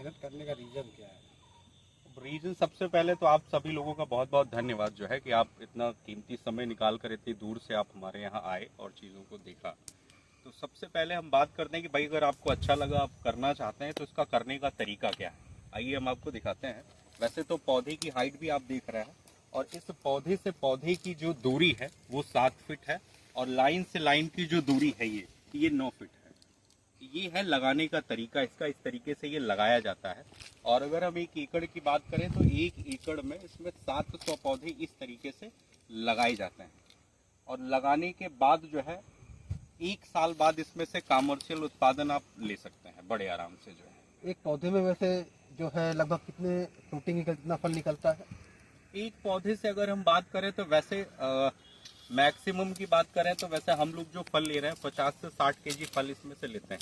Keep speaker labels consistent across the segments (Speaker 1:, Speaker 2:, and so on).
Speaker 1: मेहनत करने का रीज़न क्या है?
Speaker 2: रीजन सबसे पहले तो आप सभी लोगों का बहुत बहुत धन्यवाद जो है कि आप इतना कीमती समय निकाल कर इतनी दूर से आप हमारे यहाँ आए और चीज़ों को देखा। तो सबसे पहले हम बात करते हैं कि भाई अगर आपको अच्छा लगा, आप करना चाहते हैं, तो इसका करने का तरीका क्या है। आइए हम आपको दिखाते हैं। वैसे तो पौधे की हाइट भी आप देख रहे हैं और इस पौधे से पौधे की जो दूरी है वो 7 फीट है और लाइन से लाइन की जो दूरी है ये 9 फीट है। ये है लगाने का तरीका इसका, इस तरीके से ये लगाया जाता है। और अगर हम 1 एकड़ की बात करें तो 1 एकड़ में इसमें 700 पौधे इस तरीके से लगाए जाते हैं और लगाने के बाद जो है 1 साल बाद इसमें से कमर्शियल उत्पादन आप ले सकते हैं बड़े आराम से जो है।
Speaker 1: एक पौधे में वैसे जो है लगभग कितने फ्रूटिंग कितना फल निकलता है?
Speaker 2: एक पौधे से अगर हम बात करें तो वैसे मैक्सिमम की बात करें तो वैसे हम लोग जो फल ले रहे हैं 50 से 60 केजी फल इसमें से लेते हैं।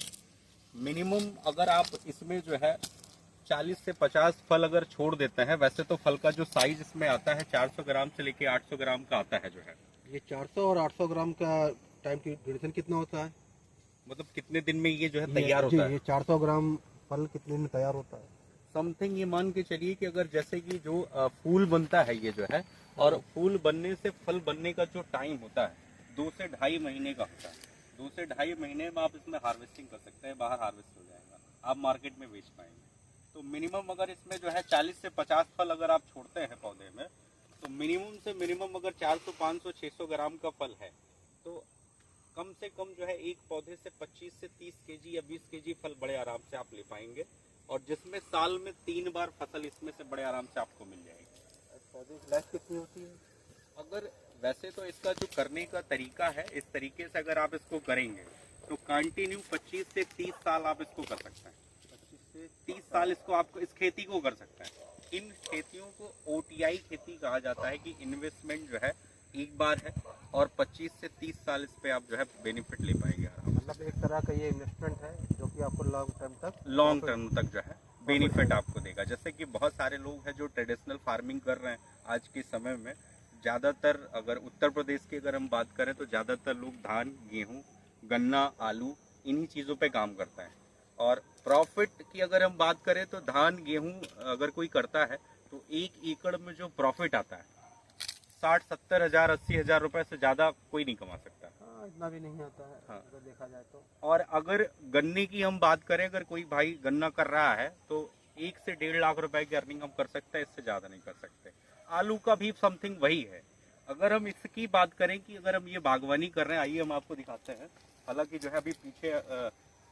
Speaker 2: मिनिमम अगर आप इसमें जो है 40 से 50 फल अगर छोड़ देते हैं, वैसे तो फल का जो साइज इसमें आता है 400 ग्राम से लेके 800 ग्राम का आता है जो है।
Speaker 1: ये 400 और 800 ग्राम का टाइम की ड्यूरेशन कितना होता है?
Speaker 2: मतलब कितने दिन में ये जो है तैयार होता है?
Speaker 1: ये 400 ग्राम फल कितने दिन में तैयार होता है?
Speaker 2: समथिंग ये मान के चलिए कि अगर जैसे कि जो फूल बनता है ये जो है, और फूल बनने से फल बनने का जो टाइम होता है 2 से ढाई महीने का होता है। 2 से ढाई महीने में आप इसमें हार्वेस्टिंग कर सकते हैं, बाहर हार्वेस्ट हो जाएगा, आप मार्केट में बेच पाएंगे। तो मिनिमम अगर इसमें जो है 40 से 50 फल अगर आप छोड़ते हैं पौधे में, तो मिनिमम से मिनिमम अगर 400, 500, 600 ग्राम का फल है तो कम से कम जो है एक पौधे से 25 से 30 केजी या 20 केजी फल बड़े आराम से आप ले पाएंगे, और जिसमें साल में 3 बार फसल इसमें से बड़े आराम से आपको मिल जाएगी।
Speaker 1: पौधे की लाइफ कितनी होती है?
Speaker 2: अगर वैसे तो इसका जो करने का तरीका है, इस तरीके से अगर आप इसको करेंगे तो कंटिन्यू 25 से 30 साल आप इसको कर सकते हैं। 25 से 30 साल इसको आपको इस खेती को कर सकते हैं। इन खेतियों को OTI खेती कहा जाता है कि इन्वेस्टमेंट जो है एक बार है और 25 से 30 साल इस पे आप जो है बेनिफिट ले पाएंगे आराम से।
Speaker 1: मतलब एक तरह का ये इन्वेस्टमेंट है जो कि आपको
Speaker 2: लॉन्ग टर्म तक जो है बेनिफिट आपको देगा। जैसे कि बहुत सारे लोग हैं जो ट्रेडिशनल फार्मिंग कर रहे हैं आज के समय में। ज़्यादातर अगर उत्तर प्रदेश की अगर हम बात करें तो ज़्यादातर लोग धान, गेहूं, गन्ना, आलू इन्हीं चीज़ों पे काम करता है। और प्रॉफिट की अगर हम बात करें तो धान गेहूं अगर कोई करता है तो 1 एकड़ में जो प्रॉफिट आता है 60-70 हज़ार 80 हज़ार रुपये से ज़्यादा कोई नहीं कमा सकता।
Speaker 1: हाँ, इतना भी नहीं आता है।
Speaker 2: हाँ।
Speaker 1: अगर देखा जाए तो।
Speaker 2: और अगर गन्ने की हम बात करें, अगर कोई भाई गन्ना कर रहा है तो 1 से 1.5 लाख रुपए की अर्निंग हम कर सकते हैं, इससे ज़्यादा नहीं कर सकते। आलू का भी समथिंग वही है। अगर हम इसकी बात करें कि अगर हम ये बागवानी कर रहे हैं, आइए हम आपको दिखाते हैं। हालांकि जो है अभी पीछे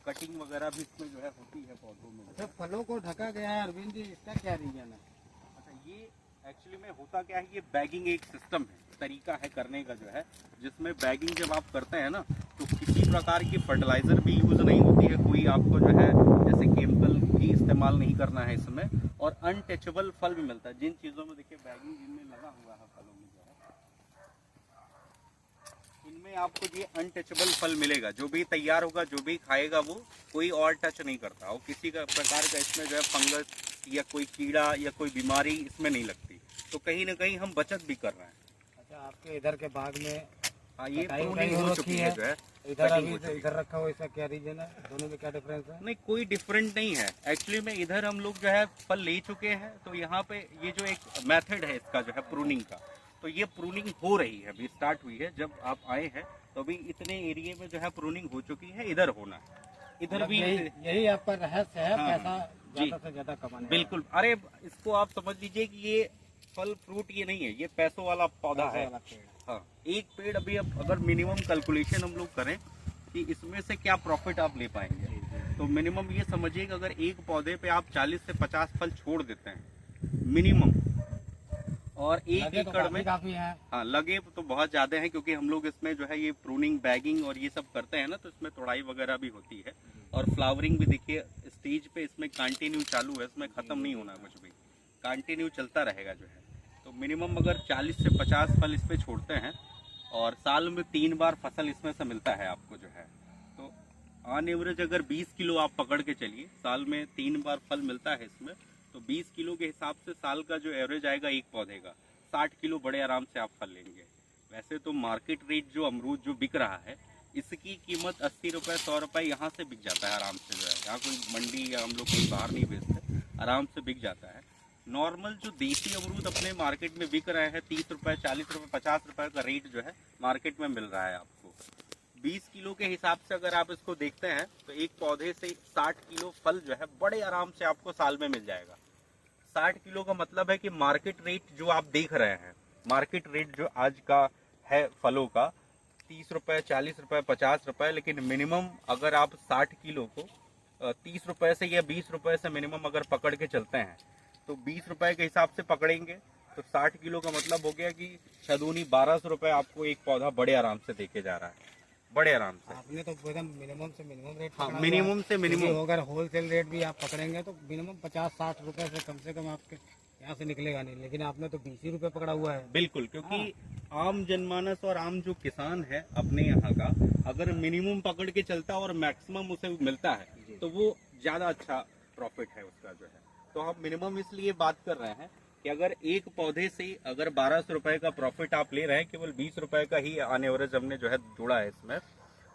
Speaker 2: कटिंग वगैरह भी इसमें जो है होती है पौधों में।
Speaker 1: अच्छा, फलों को ढका गया है अरविंद जी, इसका क्या रीजन है?
Speaker 2: अच्छा, ये एक्चुअली में होता क्या है, ये बैगिंग एक सिस्टम है, तरीका है करने का जो है, जिसमें बैगिंग जब आप करते हैं ना तो किसी प्रकार की फर्टिलाइजर भी यूज नहीं होती है, कोई आपको जो है जैसे केमिकल भी इस्तेमाल नहीं करना है इसमें, और अनटचेबल फल भी मिलता है। जिन चीज़ों में देखिए बैगिंग जिनमें लगा हुआ है फलों में जो है, इनमें आपको ये अनटचेबल फल मिलेगा। जो भी तैयार होगा, जो भी खाएगा वो कोई और टच नहीं करता, और किसी का प्रकार का इसमें जो है फंगस या कोई कीड़ा या कोई बीमारी इसमें नहीं लगती। तो कहीं ना कहीं हम बचत भी कर रहे हैं।
Speaker 1: अच्छा, आपके इधर के बाग में
Speaker 2: हाँ, ये
Speaker 1: कटाई
Speaker 2: प्रूनिंग हो चुकी है जो है,
Speaker 1: इधर अभी इधर रखा हुआ, इसका क्या रीजन है? दोनों में क्या डिफरेंस है?
Speaker 2: नहीं, कोई डिफरेंट नहीं है। एक्चुअली में इधर हम लोग जो है फल ले चुके हैं, तो यहाँ पे ये जो एक मेथड है इसका जो है प्रूनिंग का, तो ये प्रूनिंग हो रही है, अभी स्टार्ट हुई है। जब आप आए हैं तो अभी इतने एरिया में जो है प्रूनिंग हो चुकी है, इधर होना है, इधर भी
Speaker 1: यही आपका रहस्य है।
Speaker 2: हाँ,
Speaker 1: पैसा ज्यादा से ज्यादा कमाने।
Speaker 2: बिल्कुल। अरे इसको आप समझ लीजिए कि ये फल फ्रूट ये नहीं है, ये पैसों वाला पौधा है। हाँ, एक पेड़ अभी अब अगर मिनिमम कैलकुलेशन हम लोग करें कि इसमें से क्या प्रॉफिट आप ले पाएंगे, तो मिनिमम ये समझिए कि अगर एक पौधे पे आप 40 से 50 फल छोड़ देते हैं मिनिमम, और 1 एकड़ में
Speaker 1: काफी है।
Speaker 2: हाँ, लगे तो बहुत ज्यादा है, क्योंकि हम लोग इसमें जो है ये प्रूनिंग, बैगिंग और ये सब करते हैं ना, तो इसमें तोड़ाई वगैरह भी होती है, और फ्लावरिंग भी देखिए स्टेज पे इसमें कंटिन्यू चालू है, इसमें खत्म नहीं होना कुछ भी, कंटिन्यू चलता रहेगा जो है। तो मिनिमम अगर 40 से 50 फल इस पे छोड़ते हैं और साल में 3 बार फसल इसमें से मिलता है आपको जो है, तो ऑन एवरेज अगर 20 किलो आप पकड़ के चलिए, साल में 3 बार फल मिलता है इसमें, तो 20 किलो के हिसाब से साल का जो एवरेज आएगा एक पौधे का 60 किलो बड़े आराम से आप फल लेंगे। वैसे तो मार्केट रेट जो अमरूद जो बिक रहा है, इसकी कीमत 80 रुपये 100 रुपये यहाँ से बिक जाता है आराम से जो है। यहाँ कोई मंडी या हम लोग कहीं बाहर नहीं बेचते, आराम से बिक जाता है। नॉर्मल जो देसी अमरूद अपने मार्केट में बिक रहे हैं 30 रुपए, 40 रुपए, 50 रुपए का रेट जो है मार्केट में मिल रहा है आपको। 20 किलो के हिसाब से अगर आप इसको देखते हैं तो एक पौधे से 60 किलो फल जो है बड़े आराम से आपको साल में मिल जाएगा। 60 किलो का मतलब है कि मार्केट रेट जो आप देख रहे हैं, मार्केट रेट जो आज का है फलों का 30 रुपए, 40 रुपए, 50 रुपए, लेकिन मिनिमम अगर आप 60 किलो को 30 रुपए से या 20 रुपए से मिनिमम अगर पकड़ के चलते हैं तो 20 रुपए के हिसाब से पकड़ेंगे तो 60 किलो का मतलब हो गया कि छदूनी 1200 रुपए आपको एक पौधा बड़े आराम से देके जा रहा है, बड़े आराम से।
Speaker 1: आपने तो एकदम मिनिमम से मिनिमम रेट
Speaker 2: हाँ, मिनिमम से मिनिमम।
Speaker 1: अगर होलसेल रेट भी आप पकड़ेंगे तो मिनिमम 50-60 रुपए से कम आपके यहाँ से निकलेगा नहीं, लेकिन आपने तो 20 ही रुपए पकड़ा हुआ है।
Speaker 2: बिल्कुल, क्योंकि आम जनमानस और आम जो किसान है अपने यहाँ का अगर मिनिमम पकड़ के चलता और मैक्सिमम उसे मिलता है तो वो ज्यादा अच्छा प्रॉफिट है उसका जो है। तो हम मिनिमम इसलिए बात कर रहे हैं कि अगर एक पौधे से अगर 1200 रुपए का प्रॉफिट आप ले रहे हैं, केवल 20 रुपए का ही ऑन एवरेज हमने जो है जोड़ा है इसमें,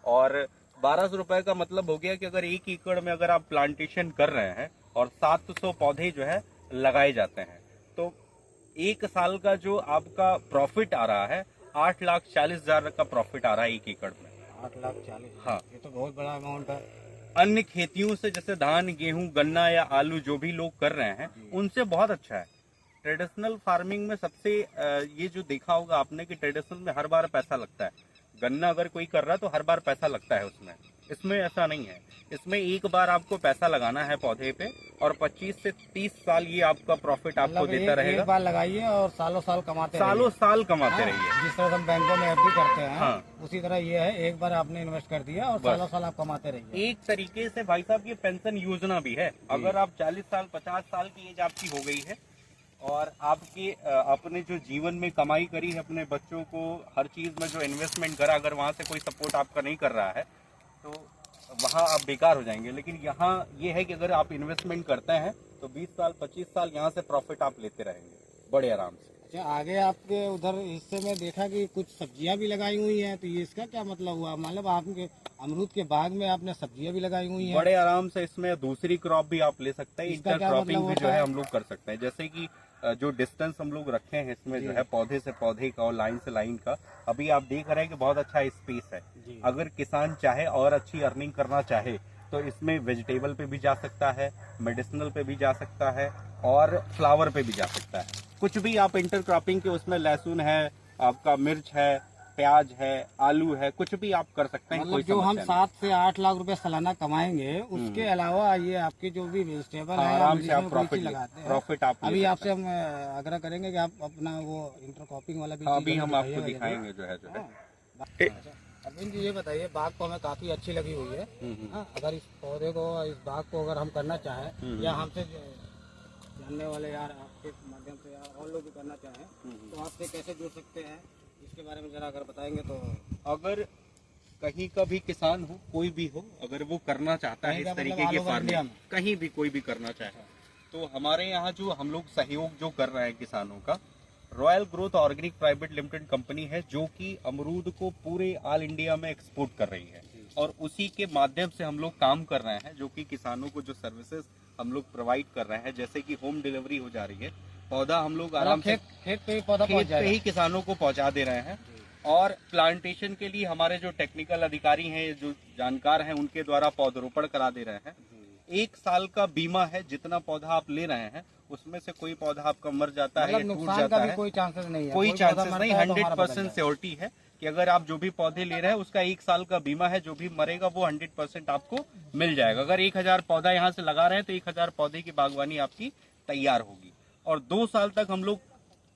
Speaker 2: और 1200 रुपए का मतलब हो गया कि अगर 1 एकड़ में अगर आप प्लांटेशन कर रहे हैं और 700 पौधे जो है लगाए जाते हैं तो एक साल का जो आपका प्रॉफिट आ रहा है 8,40,000 का प्रॉफिट आ रहा है 1 एकड़ में।
Speaker 1: 8,40,000।
Speaker 2: हाँ,
Speaker 1: ये तो बहुत बड़ा अमाउंट है।
Speaker 2: अन्य खेतियों से जैसे धान, गेहूं, गन्ना या आलू जो भी लोग कर रहे हैं उनसे बहुत अच्छा है। ट्रेडिशनल फार्मिंग में सबसे ये जो देखा होगा आपने कि ट्रेडिशनल में हर बार पैसा लगता है। गन्ना अगर कोई कर रहा है तो हर बार पैसा लगता है उसमें, इसमें ऐसा नहीं है। इसमें एक बार आपको पैसा लगाना है पौधे पे और 25 से 30 साल ये आपका प्रॉफिट आपको देता रहेगा।
Speaker 1: एक बार लगाइए और सालों साल कमाते
Speaker 2: सालों साल कमाते
Speaker 1: हाँ,
Speaker 2: रहिए।
Speaker 1: जिस तरह हम बैंकों में एफडी करते हैं
Speaker 2: हाँ,
Speaker 1: उसी तरह ये है, एक बार आपने इन्वेस्ट कर दिया और सालों साल आप कमाते रहिए।
Speaker 2: एक तरीके से भाई साहब ये पेंशन योजना भी है। अगर आप 40 साल 50 साल की एज आपकी हो गई है और आपके अपने जो जीवन में कमाई करी है, अपने बच्चों को हर चीज में जो इन्वेस्टमेंट करा, अगर वहां से कोई सपोर्ट आपका नहीं कर रहा है तो वहां आप बेकार हो जाएंगे। लेकिन यहाँ ये है कि अगर आप इन्वेस्टमेंट करते हैं तो 20 साल 25 साल यहाँ से प्रॉफिट आप लेते रहेंगे बड़े आराम से।
Speaker 1: अच्छा, आगे आपके उधर हिस्से में देखा कि कुछ सब्जियां भी लगाई हुई हैं, तो ये इसका क्या मतलब हुआ? मतलब आपके अमरूद के बाग में आपने सब्जियां भी लगाई हुई हैं?
Speaker 2: बड़े आराम से इसमें दूसरी क्रॉप भी आप ले सकते हैं, इंटर क्रॉपिंग भी जो है हम लोग कर सकते हैं। जैसे कि जो डिस्टेंस हम लोग रखे हैं इसमें जो है पौधे से पौधे का और लाइन से लाइन का, अभी आप देख रहे हैं कि बहुत अच्छा स्पेस है। अगर किसान चाहे और अच्छी अर्निंग करना चाहे तो इसमें वेजिटेबल पे भी जा सकता है, मेडिसिनल पे भी जा सकता है और फ्लावर पे भी जा सकता है। कुछ भी आप इंटर क्रॉपिंग के उसमें लहसुन है, आपका मिर्च है, प्याज है, आलू है, कुछ भी आप कर सकते हैं।
Speaker 1: मतलब जो हम 7 से 8 लाख रुपए सालाना कमाएंगे उसके अलावा ये आपके जो भी वेजिटेबल है
Speaker 2: आराम से आप
Speaker 1: प्रॉफिट
Speaker 2: आप
Speaker 1: अभी आपसे हम आग्रह करेंगे कि आप अपना वो इंटर क्रॉपिंग वाला भी
Speaker 2: अभी हम आपको दिखाएंगे जो है
Speaker 1: अरविंद जी, ये बताइए, बाग को हमें काफी अच्छी लगी हुई है। अगर इस पौधे को, इस बाग को अगर हम करना चाहें या हमसे जानने वाले यार आपके माध्यम से यार और लोग भी करना चाहें तो आपसे कैसे जुड़ सकते हैं, इसके बारे में जरा अगर बताएंगे तो।
Speaker 2: अगर कहीं का भी किसान हो, कोई भी हो, अगर वो करना चाहता है इस तरीके की फार्मिंग, कहीं भी कोई भी करना चाहे तो हमारे यहाँ जो हम लोग सहयोग जो कर रहे हैं किसानों का, royal growth organic private limited company है जो कि अमरूद को पूरे ऑल इंडिया में एक्सपोर्ट कर रही है और उसी के माध्यम से हम लोग काम कर रहे हैं, जो कि किसानों को जो सर्विसेज हम लोग प्रोवाइड कर रहे हैं, जैसे कि होम डिलीवरी हो जा रही है, पौधा हम लोग आराम से
Speaker 1: खेत पे
Speaker 2: ही किसानों को पहुंचा दे रहे हैं। और प्लांटेशन के लिए हमारे जो टेक्निकल अधिकारी हैं, जो जानकार हैं, उनके द्वारा पौधरोपण करा दे रहे हैं। 1 साल का बीमा है, जितना पौधा आप ले रहे हैं उसमें से कोई पौधा आपका मर जाता है या टूट जाता है,
Speaker 1: कोई चांसेस नहीं है,
Speaker 2: कोई चांसेस नहीं, 100% श्योरिटी है कि अगर आप जो भी पौधे ले रहे हैं उसका 1 साल का बीमा है, जो भी मरेगा वो 100% आपको मिल जाएगा। अगर 1000 पौधा यहाँ से लगा रहे हैं तो 1000 पौधे की बागवानी आपकी तैयार होगी। और 2 साल तक हम लोग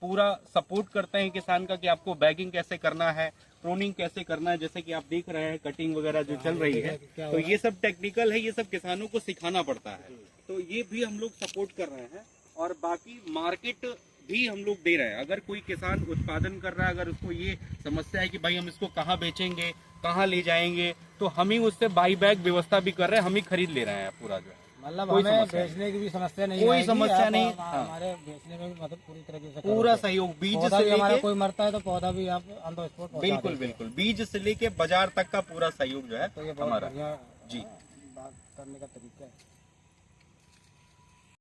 Speaker 2: पूरा सपोर्ट करते हैं किसान का कि आपको बैगिंग कैसे करना है, प्रूनिंग कैसे करना है, जैसे कि आप देख रहे हैं कटिंग वगैरह जो चल रही है, तो ये सब टेक्निकल है, ये सब किसानों को सिखाना पड़ता है, तो ये भी हम लोग सपोर्ट कर रहे हैं। और बाकी मार्केट भी हम लोग दे रहे हैं। अगर कोई किसान उत्पादन कर रहा है, अगर उसको ये समस्या है कि भाई हम इसको कहाँ बेचेंगे, कहाँ ले जाएंगे, तो हम ही उससे बाई बैक व्यवस्था भी कर रहे हैं, हम ही खरीद ले रहे हैं पूरा जो है।
Speaker 1: मतलब हमें बेचने की भी समस्या नहीं,
Speaker 2: कोई समस्या नहीं,
Speaker 1: हमारे बेचने में भी मतलब पूरी तरीके से
Speaker 2: पूरा सहयोग। बीज से लेके
Speaker 1: कोई मरता है तो पौधा भी आप ऑन द स्पॉट,
Speaker 2: बिल्कुल बिल्कुल, बीज से लेके बाजार तक का पूरा सहयोग जो है
Speaker 1: तो ये
Speaker 2: हमारा।
Speaker 1: बढ़िया
Speaker 2: जी,
Speaker 1: बात करने का तरीका है।